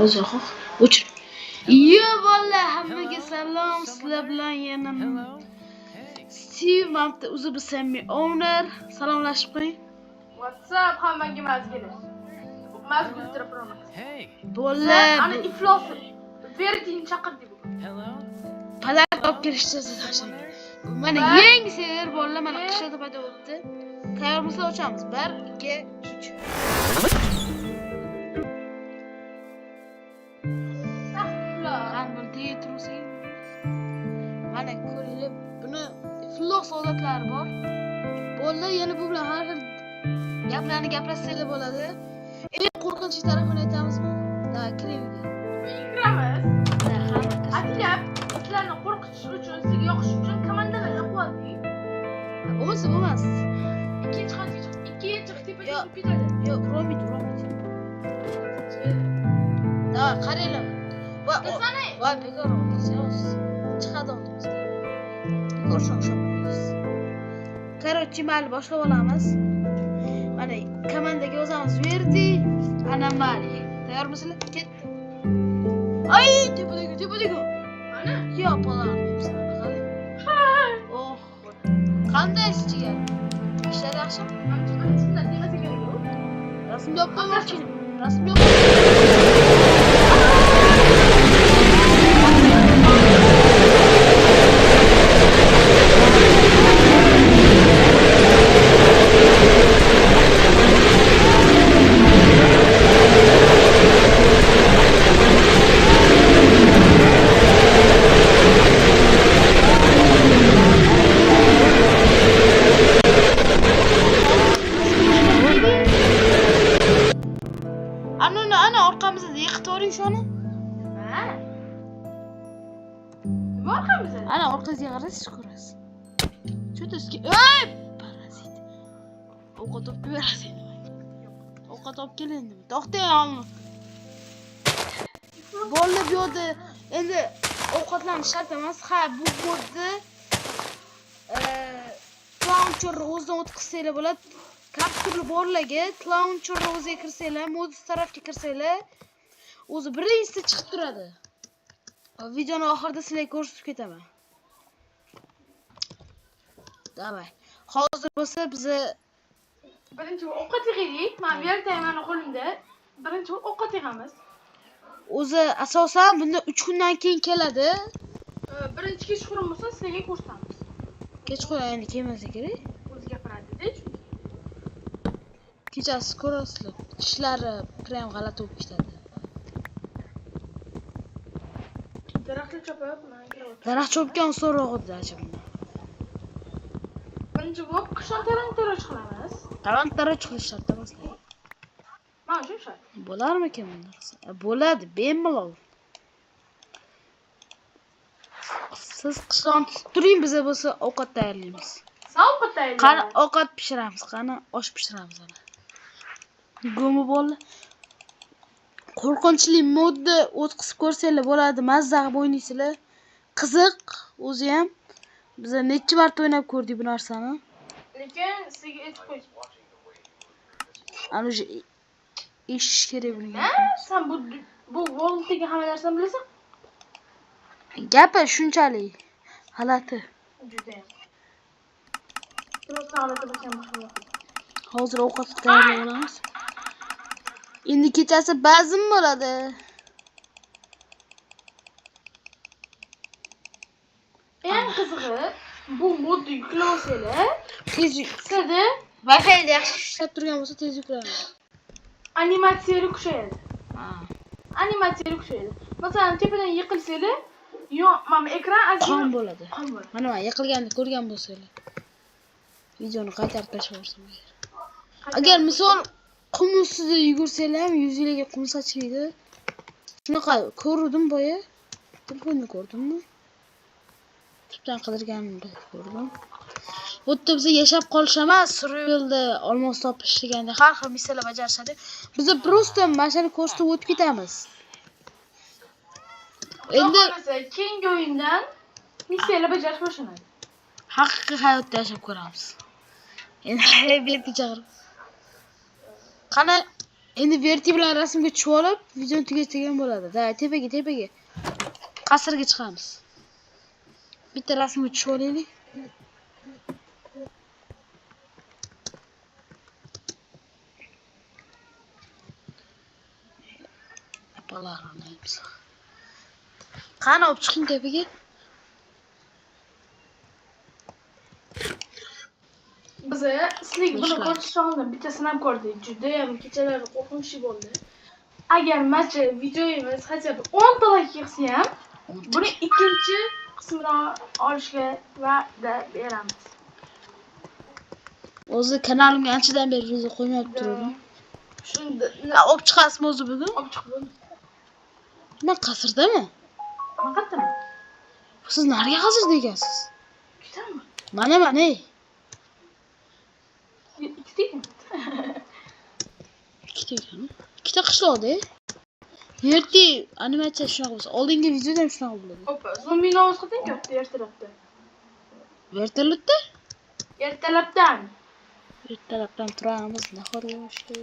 O'zi o'chir. Yo bolalar, hammaga salom. Sizlar bilan yana Steve Mapta o'zi bir samimiy owner. Salomlashib qo'ying. What's up hammaga mazgilar. Mazgul telefon. Bolalar, Ana iflos. Vertin chaqirdi bu. palar olib kelishdi tashlang. Mana yangi serial bolalar mana qishda paydo bo'ldi. Tayyormisiz ochamiz. 1 2 3. Mana ko'ringlar, buni iflos odatlari bor. Bolalar yana bu bilan har xil gaplarni gaplashsanglar bo'ladi. Eng qo'rqinchli tarafini aytamizmi? Da, kiramiz. Kiramiz. Atilab, sizlarni qo'rqitish uchun, sizga yoqish uchun komandalarni qo'ydik. O'zi emas. Ikkinchi tepaga chiqib ketadi. Yo'q, Romid. Da, qaranglar. Voy, bekor o'qisangiz. Chiqadi oldimizga. Bekor shoshamiz. Короче, mayli boshlab olamiz. Mana komandaga yozamiz. Verdi, Anamali. Tayyormisizlar? Ketdi. Ay, tepadagi. Mana? Yo'q, bo'lardi. Oh. Qanday ishchiga? Ishlar yaxshimi? Shundan demasa kerak-ku. Rasm yo'q. Ana orqamizda yiqitoring shuni. Ha? Nima orqamizda? Ana orqangizga qarasiz ko'rasiz. Cho'tasiga, ey, parazit. Ovqat olib berasiz. Ovqat olib kelin deb. To'xtang olma. Bolalar bu yerda endi ovqatlanish shart emas. Ha, bu modni launcherni o'zidan o'tkazsanglar bo'ladi. Kapsula borlarga launcherni o'ziga kirsanglar, modus tarafga kirsanglar, o'zi birinchisi chiqib turadi. Videoni oxirida sizlarga ko'rsatib ketaman. Davay. Hozir bo'lsa biz birinchi ovqat yeydik. Men vertayman qo'limda. Birinchi ovqat yeyamiz. o'zi asosan bunda 3 kundan keyin keladi. Birinchi kechqurun bo'lsa sizlarga ko'rsatamiz. Kechqurun endi kelmasa kerak. O'zi gapiradi-da. Kechasi ko'rasizlar. Tishlari prям g'alati bo'lib ketadi. Daraxtni chopib, men kiraman. Daraxt chopgan so'rog'ida ajabman. Birinchi bo'lib qishloq tarang-tarang qilamiz. Tarang-tarang qilish shart emas. Mana shu shart. Bo'larmikan bunda qilsa? Bo'ladi, bemalol. Siz qishloqni tutib turing, biz bo'lsa ovqat tayyorlaymiz. Ovqat tayyorlaymiz. Qani ovqat pishiramiz, qani osh pishiramiz ana. Go'mi bo'ldi. Qo'rqinchli modni o'tkazib ko'rsanglar bo'ladi, mazza qilib o'ynaysizlar. Qiziq, o'zi ham. Biz necha marta o'ynab ko'rdik bu narsani. Lekin sizga aytib qo'yishim. Ana o'sha eshish kerak bo'lgan. Sen bu Voltdagi hamma narsani bilasan? Gapi shunchalik g'alati. Juda ham. G'alati bo'lgan boshqa. Hozir ovqat tayyorlab olamiz. Endi kechasi bazm bo'ladi. Eng qizig'i, bu modni yuklab olsanglar, Tez sizda Wi-Fi'da yaxshi ishlab turgan bo'lsa tez yuklanadi. animatsiya kuchayadi. Ha. Animatsiya kuchayadi. Masalan, tepadan yiqilsanglar, mana ekran Qon bo'ladi. Qon bo'ladi. Mana yiqilganni ko'rgan bo'lsanglar, videoni qaytarib tashlab yuborsam agar. Agar misol qum ustida yugursanglar ham yuzingizga qum sachiydi. Shunaqa ko'rdim boya. Telefonni ko'rdimmi? Tubdan qidirganimda ko'rdim. Bu yerda biz yashab qolish emas, survivalda olmos topish deganda har xil missiyalar bajarishadi. Biz просто mashina ko'rsatib o'tib ketamiz. Endi keyingi o'yindan missiyalar bajarish boshlanadi. Haqiqiy hayotda yashab ko'ramiz. Endi bu yerga chaqirib. Qani Endi verti bilan rasmga tushib olib, videoni tugatgan bo'ladi. Da, tepaga. Qasrga chiqamiz. Bitta rasmga tushib olaylik. Bolalarimiz. Qani olib chiqing tepaga. Biz sizlik buni ko'rishni bitta sinab ko'rdik. Juda ham kechalari qo'rqinchli bo'ldi. Agar mana videomiz hozir 10 ta like yig'sa ham, buni ikkinchi qismini olishga va'da beramiz. O'zi kanalimga anchadan beri video qo'ymayib turaman. Shunda olib chiqasizmi o'zi bugun? olib chiqib bo'ldi. Nima qasrdami? Faqatmi? Siz nariga qasrda ekansiz? Ikkitami? Mana. Ikkita ekan. Ikkita qishloqda. Yerti animatsiya shunaqa bo'lsa, oldingi videoda ham shunaqa bo'ladi. Hoppa, zombini ovoz qilib ketdi ertalabda. Vertolyotda? Ertalabdan turamiz, nahor yeyishdi.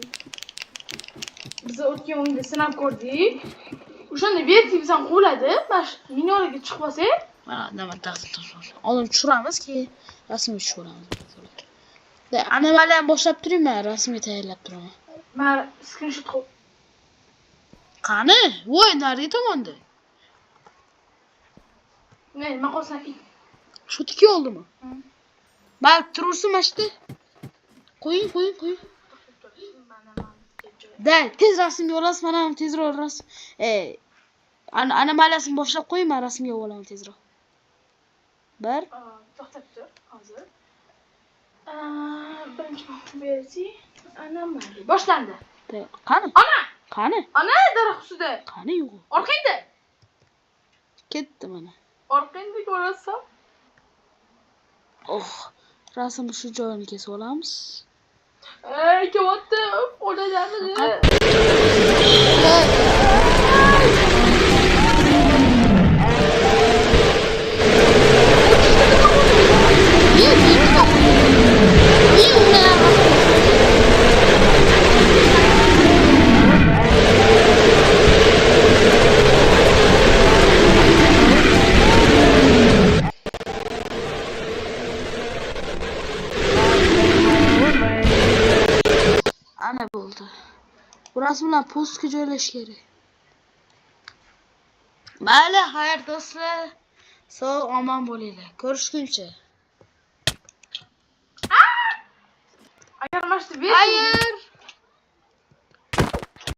Biz o'tgan o'yinda sinab ko'rdik. O'shanda verti bizdan quvladi. Bash minoraga chiqib olsak, mana nima taqdim. Oldin tushiramiz, keyin rasmga tushiramiz. Da, animaliyani boshlab turaymi, rasmga tayyorlab turaman. men screenshot qo'y. Qani? Voy, nariga tomonda. Nima qolsan? Shu tiki oldimi? Bak, turursin mana shu. Qo'ying. Da, tez rasmga olasiz, mana ham tezroq rasm. Anomaliyasini boshlab qo'ying, men rasmga olaman tezroq. Bir. To'xtab tur, hozir. Birinchi verti anomaliya boshlandi. Qani? Ana! Ana daraxt ustida. Qani yo'q. Orqangda. Ketdi mana. Orqangda ko'rasan. Rasm shu joyini kesib olamiz. Katta o'ladanmi? Ana bo'ldi. Bu rasmlar postga joylash kerak. Mayli, xayr do'stlar. Sog' omon bo'linglar. Ko'rishguncha. Agar mana shu Xayr.